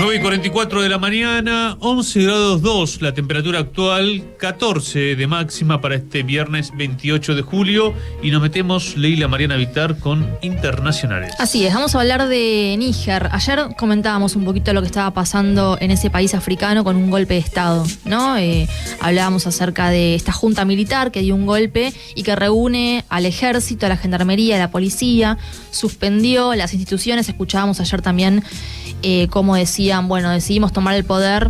9:44 de la mañana, 11 grados 2, la temperatura actual, 14 de máxima para este viernes 28 de julio. Y nos metemos, Leila Mariana Vitar, con internacionales. Así es, vamos a hablar de Níger. Ayer comentábamos un poquito lo que estaba pasando en ese país africano con un golpe de Estado, ¿no? Hablábamos acerca de esta junta militar que dio un golpe y que reúne al ejército, a la gendarmería, a la policía, suspendió las instituciones. Escuchábamos ayer también como decían, bueno, decidimos tomar el poder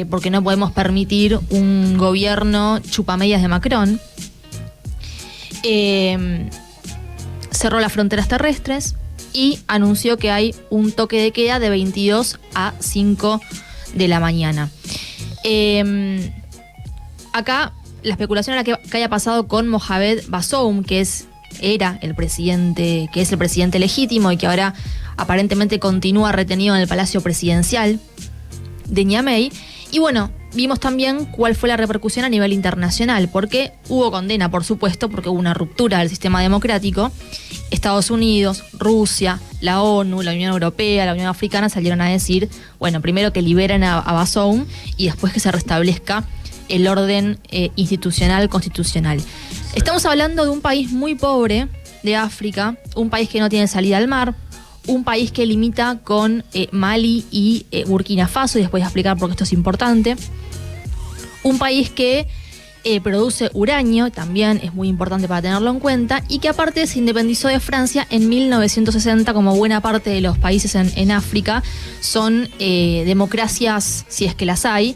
porque no podemos permitir un gobierno chupamedias de Macron. Cerró las fronteras terrestres y anunció que hay un toque de queda de 22 a 5 de la mañana. Acá la especulación era que haya pasado con Mohamed Bazoum, que es el presidente legítimo y que ahora aparentemente continúa retenido en el Palacio Presidencial de Niamey. Y bueno, vimos también cuál fue la repercusión a nivel internacional, porque hubo condena, por supuesto, porque hubo una ruptura del sistema democrático. Estados Unidos, Rusia, la ONU, la Unión Europea, la Unión Africana salieron a decir, bueno, primero que liberen a Bazoum y después que se restablezca el orden institucional, constitucional. Estamos hablando de un país muy pobre de África, un país que no tiene salida al mar, un país que limita con Mali y Burkina Faso, y después voy a explicar por qué esto es importante. Un país que produce uranio, también es muy importante para tenerlo en cuenta, y que aparte se independizó de Francia en 1960, como buena parte de los países en África son democracias, si es que las hay,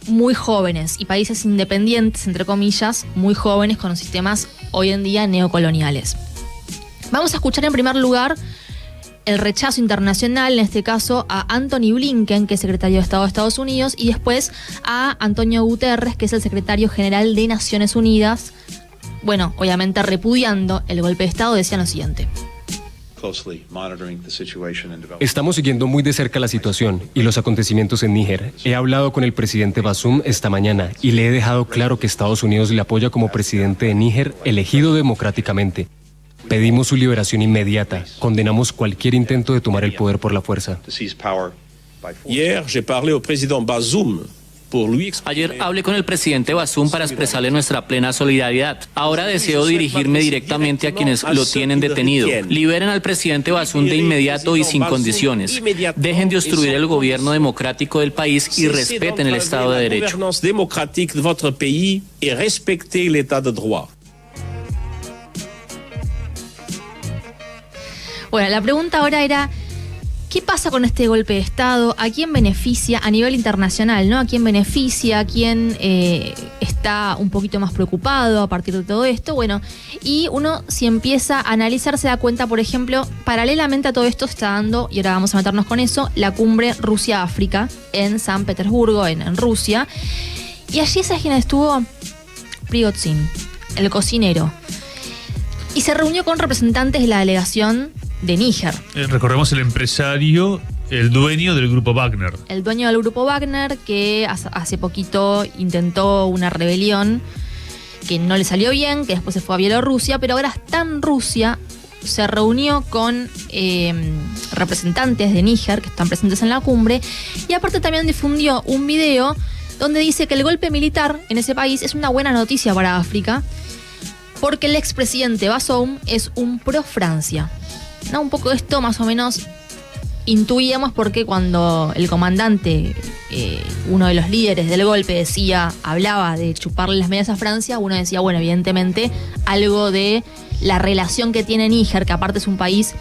muy jóvenes, y países independientes, entre comillas, muy jóvenes con sistemas hoy en día neocoloniales. Vamos a escuchar en primer lugar el rechazo internacional, en este caso a Anthony Blinken, que es secretario de Estado de Estados Unidos, y después a Antonio Guterres, que es el secretario general de Naciones Unidas. Bueno, obviamente repudiando el golpe de Estado, decían lo siguiente. Estamos siguiendo muy de cerca la situación y los acontecimientos en Níger. He hablado con el presidente Bazoum esta mañana y le he dejado claro que Estados Unidos le apoya como presidente de Níger elegido democráticamente. Pedimos su liberación inmediata. Condenamos cualquier intento de tomar el poder por la fuerza. Ayer hablé con el presidente Bazoum para expresarle nuestra plena solidaridad. Ahora deseo dirigirme directamente a quienes lo tienen detenido. Liberen al presidente Bazoum de inmediato y sin condiciones. Dejen de obstruir el gobierno democrático del país y respeten el Estado de Derecho. Bueno, la pregunta ahora era, ¿qué pasa con este golpe de Estado? ¿A quién beneficia a nivel internacional, ¿no? ¿A quién beneficia? ¿A quién está un poquito más preocupado a partir de todo esto? Bueno, y uno, si empieza a analizar, se da cuenta, por ejemplo, paralelamente a todo esto se está dando, y ahora vamos a meternos con eso, la cumbre Rusia-África en San Petersburgo, en Rusia. Y allí, ¿sabes quién estuvo? Prigozhin, el cocinero. Y se reunió con representantes de la delegación de Níger. Recordemos el empresario, el dueño del grupo Wagner. El dueño del grupo Wagner, que hace poquito intentó una rebelión que no le salió bien, que después se fue a Bielorrusia, pero ahora está en Rusia. Se reunió con representantes de Níger que están presentes en la cumbre, y aparte también difundió un video donde dice que el golpe militar en ese país es una buena noticia para África, porque el expresidente Bazoum es un pro-Francia. No, un poco esto más o menos intuíamos, porque cuando el comandante, uno de los líderes del golpe, hablaba de chuparle las medias a Francia, uno decía, bueno, evidentemente algo de la relación que tiene Níger, que aparte es un país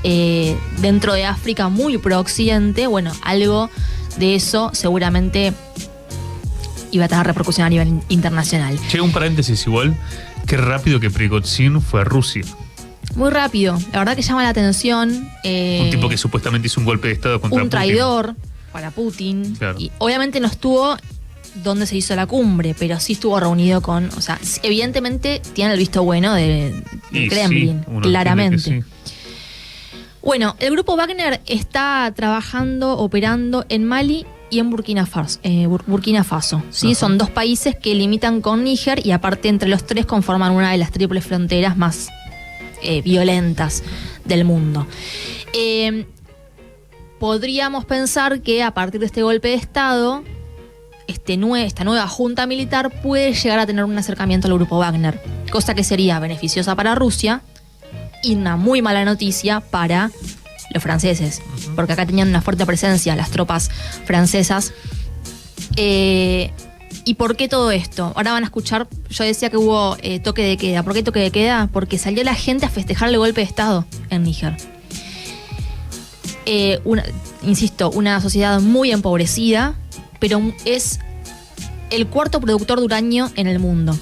dentro de África muy pro-occidente, bueno, algo de eso seguramente iba a tener repercusión a nivel internacional. Llega un paréntesis igual, qué rápido que Prigozhin fue a Rusia. Muy rápido, la verdad que llama la atención. Un tipo que supuestamente hizo un golpe de Estado contra Putin. Un traidor para Putin. Claro. Y obviamente no estuvo donde se hizo la cumbre, pero sí estuvo reunido con... O sea, evidentemente tiene el visto bueno del Kremlin, sí, claramente. Sí. Bueno, el grupo Wagner está trabajando, operando en Mali y en Burkina Faso. ¿Sí? Son dos países que limitan con Níger, y aparte entre los tres conforman una de las triples fronteras más violentas del mundo. podríamos pensar que a partir de este golpe de Estado, esta nueva junta militar puede llegar a tener un acercamiento al grupo Wagner, cosa que sería beneficiosa para Rusia y una muy mala noticia para los franceses, porque acá tenían una fuerte presencia las tropas francesas. ¿Y por qué todo esto? Ahora van a escuchar, yo decía que hubo toque de queda. ¿Por qué toque de queda? Porque salió la gente a festejar el golpe de Estado en Níger. Insisto, una sociedad muy empobrecida, pero es el cuarto productor de uranio en el mundo.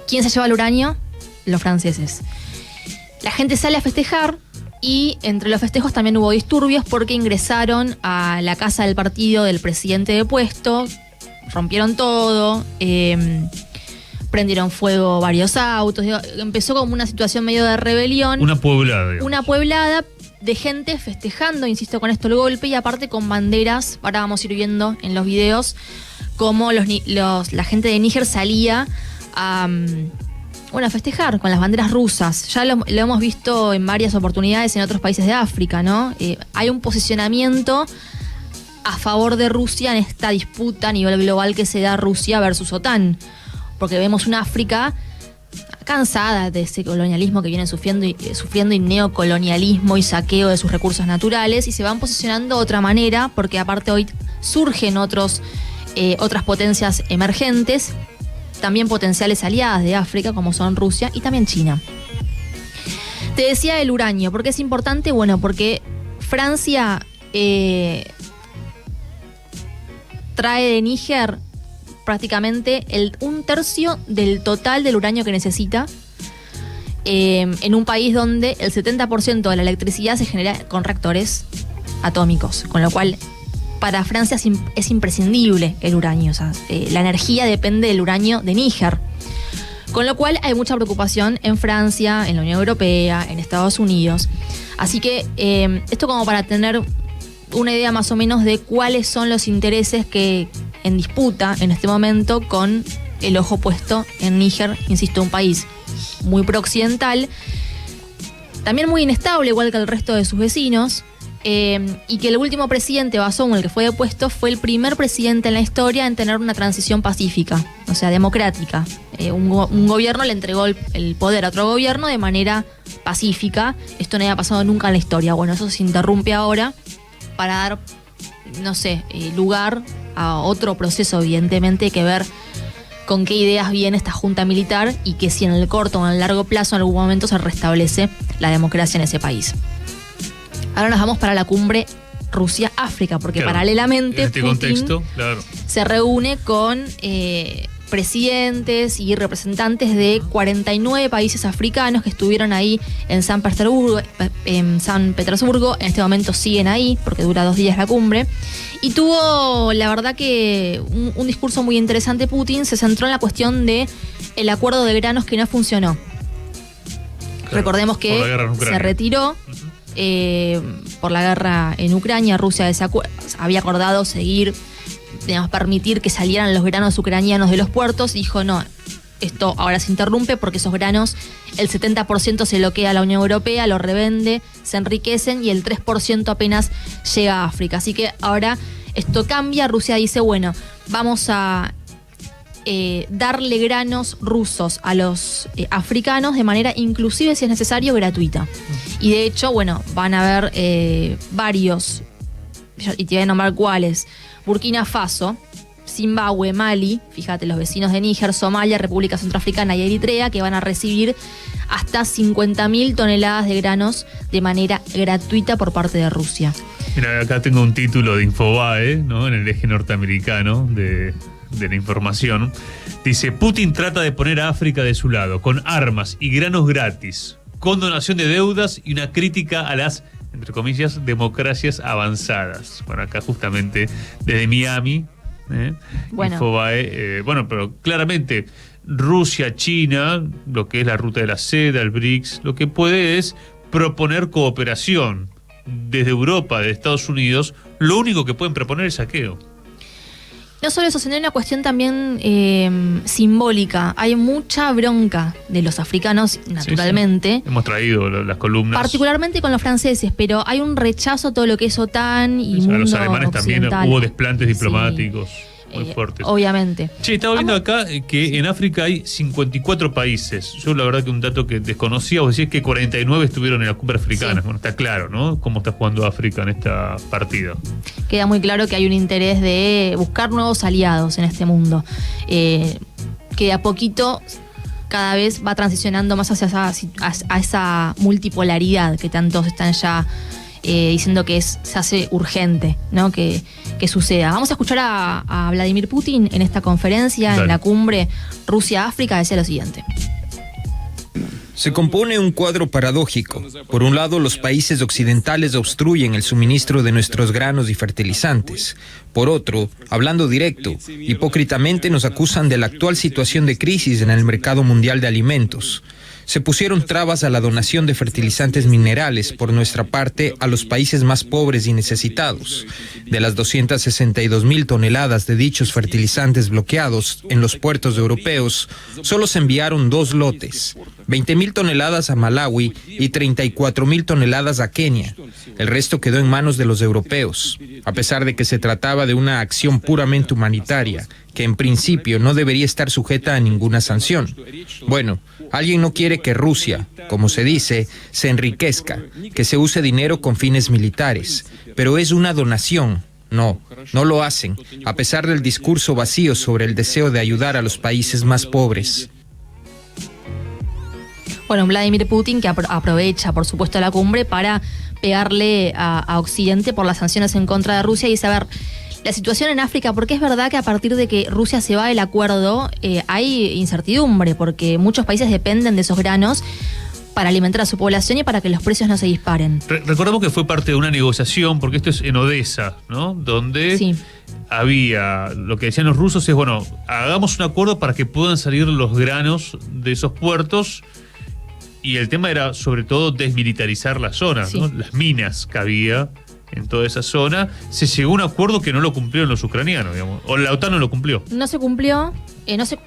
¿Quién se lleva el uranio? Los franceses. La gente sale a festejar y entre los festejos también hubo disturbios porque ingresaron a la casa del partido del presidente depuesto, rompieron todo, prendieron fuego varios autos. Empezó como una situación medio de rebelión. Una pueblada, digamos. Una pueblada de gente festejando, insisto, con esto el golpe, y aparte con banderas. Ahora vamos a ir viendo en los videos cómo la gente de Níger salía a festejar con las banderas rusas. Ya lo hemos visto en varias oportunidades en otros países de África, ¿no? Hay un posicionamiento a favor de Rusia en esta disputa a nivel global que se da Rusia versus OTAN, porque vemos una África cansada de ese colonialismo que viene sufriendo y neocolonialismo y saqueo de sus recursos naturales, y se van posicionando de otra manera, porque aparte hoy surgen otras potencias emergentes, también potenciales aliadas de África, como son Rusia y también China. Te decía el uranio, ¿por qué es importante? Bueno, porque Francia trae de Níger prácticamente un tercio del total del uranio que necesita, en un país donde el 70% de la electricidad se genera con reactores atómicos, con lo cual para Francia es imprescindible el uranio. O sea, la energía depende del uranio de Níger. Con lo cual hay mucha preocupación en Francia, en la Unión Europea, en Estados Unidos. Así que esto como para tener una idea más o menos de cuáles son los intereses que en disputa en este momento, con el ojo puesto en Níger, insisto, un país muy prooccidental, también muy inestable, igual que el resto de sus vecinos, y que el último presidente, Bazoum, el que fue depuesto, fue el primer presidente en la historia en tener una transición pacífica, o sea, democrática. Un gobierno le entregó el poder a otro gobierno de manera pacífica. Esto no había pasado nunca en la historia. Bueno, eso se interrumpe ahora para dar, lugar a otro proceso. Evidentemente hay que ver con qué ideas viene esta junta militar y que si en el corto o en el largo plazo en algún momento se restablece la democracia en ese país. Ahora nos vamos para la cumbre Rusia-África, porque claro, paralelamente en este Putin contexto, claro, se reúne con presidentes y representantes de 49 países africanos que estuvieron ahí en San Petersburgo. En este momento siguen ahí porque dura 2 días la cumbre. Y tuvo, la verdad que un discurso muy interesante. Putin se centró en la cuestión de el acuerdo de granos que no funcionó. Claro, recordemos que se retiró por la guerra en Ucrania. Rusia había acordado permitir que salieran los granos ucranianos de los puertos, y dijo no, esto ahora se interrumpe porque esos granos, el 70% se lo queda a la Unión Europea, lo revende, se enriquecen y el 3% apenas llega a África. Así que ahora esto cambia. Rusia dice, bueno, vamos a darle granos rusos a los africanos de manera inclusive, si es necesario, gratuita. Y de hecho, bueno, van a haber varios, y te voy a nombrar cuáles: Burkina Faso, Zimbabue, Mali, fíjate, los vecinos de Níger, Somalia, República Centroafricana y Eritrea, que van a recibir hasta 50.000 toneladas de granos de manera gratuita por parte de Rusia. Mira, acá tengo un título de Infobae, ¿no?, en el eje norteamericano de la información. Dice: Putin trata de poner a África de su lado, con armas y granos gratis, condonación de deudas y una crítica a las, entre comillas, democracias avanzadas. Bueno, acá justamente desde Miami, bueno. Infobae, pero claramente Rusia, China, lo que es la ruta de la seda, el BRICS, lo que puede es proponer cooperación. Desde Europa, de Estados Unidos, lo único que pueden proponer es saqueo. No solo eso, sino una cuestión también simbólica. Hay mucha bronca de los africanos, naturalmente. Sí. Hemos traído las columnas. Particularmente con los franceses, pero hay un rechazo a todo lo que es OTAN y mundo a los alemanes occidental. también hubo desplantes diplomáticos. Muy fuertes. Obviamente. Sí, estaba viendo acá que en África hay 54 países. Yo la verdad que un dato que desconocía, vos decís que 49 estuvieron en la cumbre africana. Sí. Bueno, está claro, ¿no? Cómo está jugando África en esta partida. Queda muy claro que hay un interés de buscar nuevos aliados en este mundo. Que de a poquito cada vez va transicionando más hacia esa multipolaridad que tantos están ya diciendo que se hace urgente, ¿no? Que suceda. Vamos a escuchar a Vladimir Putin en esta conferencia. Dale. En la cumbre Rusia-África, decía lo siguiente. Se compone un cuadro paradójico. Por un lado, los países occidentales obstruyen el suministro de nuestros granos y fertilizantes. Por otro, hablando directo, hipócritamente nos acusan de la actual situación de crisis en el mercado mundial de alimentos. Se pusieron trabas a la donación de fertilizantes minerales por nuestra parte a los países más pobres y necesitados. De las 262.000 toneladas de dichos fertilizantes bloqueados en los puertos europeos, solo se enviaron 2 lotes, 20.000 toneladas a Malawi y 34.000 toneladas a Kenia. El resto quedó en manos de los europeos, a pesar de que se trataba de una acción puramente humanitaria, que en principio no debería estar sujeta a ninguna sanción. Bueno, alguien no quiere que Rusia, como se dice, se enriquezca, que se use dinero con fines militares, pero es una donación. No lo hacen, a pesar del discurso vacío sobre el deseo de ayudar a los países más pobres. Bueno, Vladimir Putin que aprovecha, por supuesto, la cumbre para pegarle a Occidente por las sanciones en contra de Rusia y saber la situación en África, porque es verdad que a partir de que Rusia se va del acuerdo hay incertidumbre, porque muchos países dependen de esos granos para alimentar a su población y para que los precios no se disparen. Recordemos que fue parte de una negociación, porque esto es en Odessa, ¿no? Donde había, lo que decían los rusos es, bueno, hagamos un acuerdo para que puedan salir los granos de esos puertos, y el tema era sobre todo desmilitarizar la zona, ¿no? Las minas que había en toda esa zona. Se llegó a un acuerdo que no lo cumplieron los ucranianos, digamos, o la OTAN no lo cumplió. No se cumplió,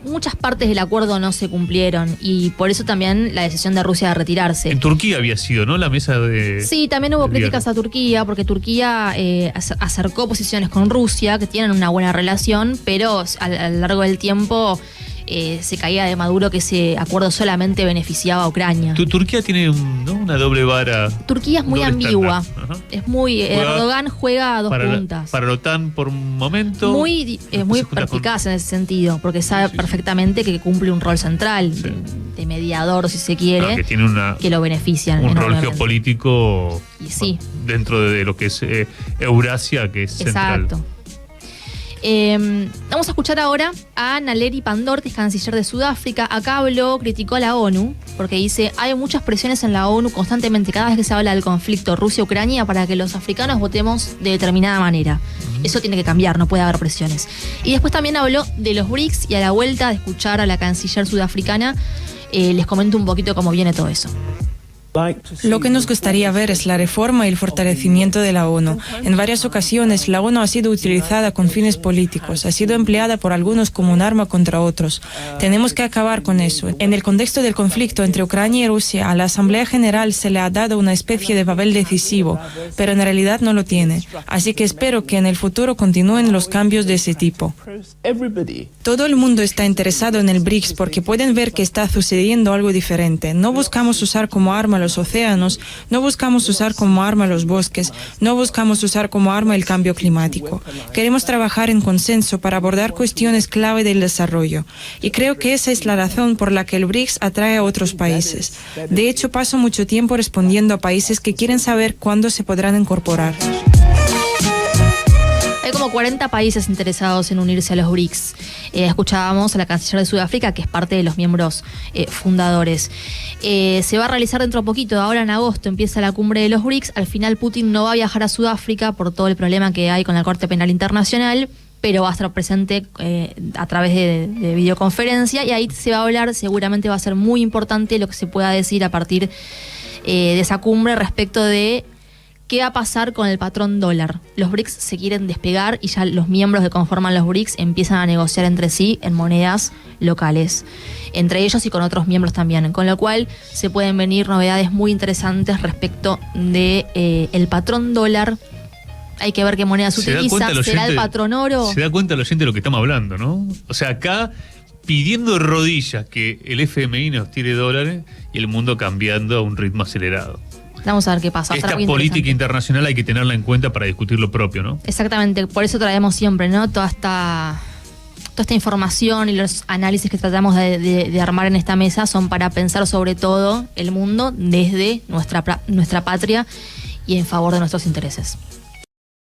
muchas partes del acuerdo no se cumplieron, y por eso también la decisión de Rusia de retirarse. En Turquía había sido, ¿no? La mesa de... Sí, también hubo críticas a Turquía, porque Turquía acercó posiciones con Rusia, que tienen una buena relación, pero a lo largo del tiempo se caía de Maduro que ese acuerdo solamente beneficiaba a Ucrania. Turquía tiene una doble vara. Turquía es muy ambigua. Es muy... Erdogan juega a dos puntas. Para la OTAN por un momento. Muy perspicaz en ese sentido, porque sabe perfectamente que cumple un rol central, de mediador, si se quiere, que tiene que lo benefician. Un rol geopolítico dentro de lo que es Eurasia, que es central. Exacto. Vamos a escuchar ahora a Naleri Pandor, que es canciller de Sudáfrica. Acá criticó a la ONU, porque dice, hay muchas presiones en la ONU constantemente, cada vez que se habla del conflicto Rusia-Ucrania, para que los africanos votemos de determinada manera. Eso tiene que cambiar, no puede haber presiones. Y después también habló de los BRICS, y a la vuelta de escuchar a la canciller sudafricana, les comento un poquito cómo viene todo eso. Lo que nos gustaría ver es la reforma y el fortalecimiento de la ONU. En varias ocasiones, la ONU ha sido utilizada con fines políticos, ha sido empleada por algunos como un arma contra otros. Tenemos que acabar con eso. En el contexto del conflicto entre Ucrania y Rusia, a la Asamblea General se le ha dado una especie de papel decisivo, pero en realidad no lo tiene. Así que espero que en el futuro continúen los cambios de ese tipo. Todo el mundo está interesado en el BRICS porque pueden ver que está sucediendo algo diferente. No buscamos usar como arma los océanos, no buscamos usar como arma los bosques, no buscamos usar como arma el cambio climático. Queremos trabajar en consenso para abordar cuestiones clave del desarrollo. Y creo que esa es la razón por la que el BRICS atrae a otros países. De hecho, paso mucho tiempo respondiendo a países que quieren saber cuándo se podrán incorporar. Hay como 40 países interesados en unirse a los BRICS. Escuchábamos a la canciller de Sudáfrica, que es parte de los miembros fundadores. Se va a realizar dentro de poquito, ahora en agosto empieza la cumbre de los BRICS. Al final Putin no va a viajar a Sudáfrica por todo el problema que hay con la Corte Penal Internacional, pero va a estar presente a través de videoconferencia, y ahí se va a hablar, seguramente va a ser muy importante lo que se pueda decir a partir de esa cumbre respecto de ¿Qué va a pasar con el patrón dólar? Los BRICS se quieren despegar y ya los miembros que conforman los BRICS empiezan a negociar entre sí en monedas locales, entre ellos y con otros miembros también, con lo cual se pueden venir novedades muy interesantes respecto de el patrón dólar. Hay que ver qué moneda se utiliza. ¿Será el patrón oro? Se da cuenta el oyente de lo que estamos hablando, ¿no? O sea, acá pidiendo de rodillas que el FMI nos tire dólares y el mundo cambiando a un ritmo acelerado. Vamos a ver qué pasa. Esta política internacional hay que tenerla en cuenta para discutir lo propio, ¿no? Exactamente, por eso traemos siempre, ¿no? Toda esta información y los análisis que tratamos de armar en esta mesa son para pensar sobre todo el mundo desde nuestra patria y en favor de nuestros intereses.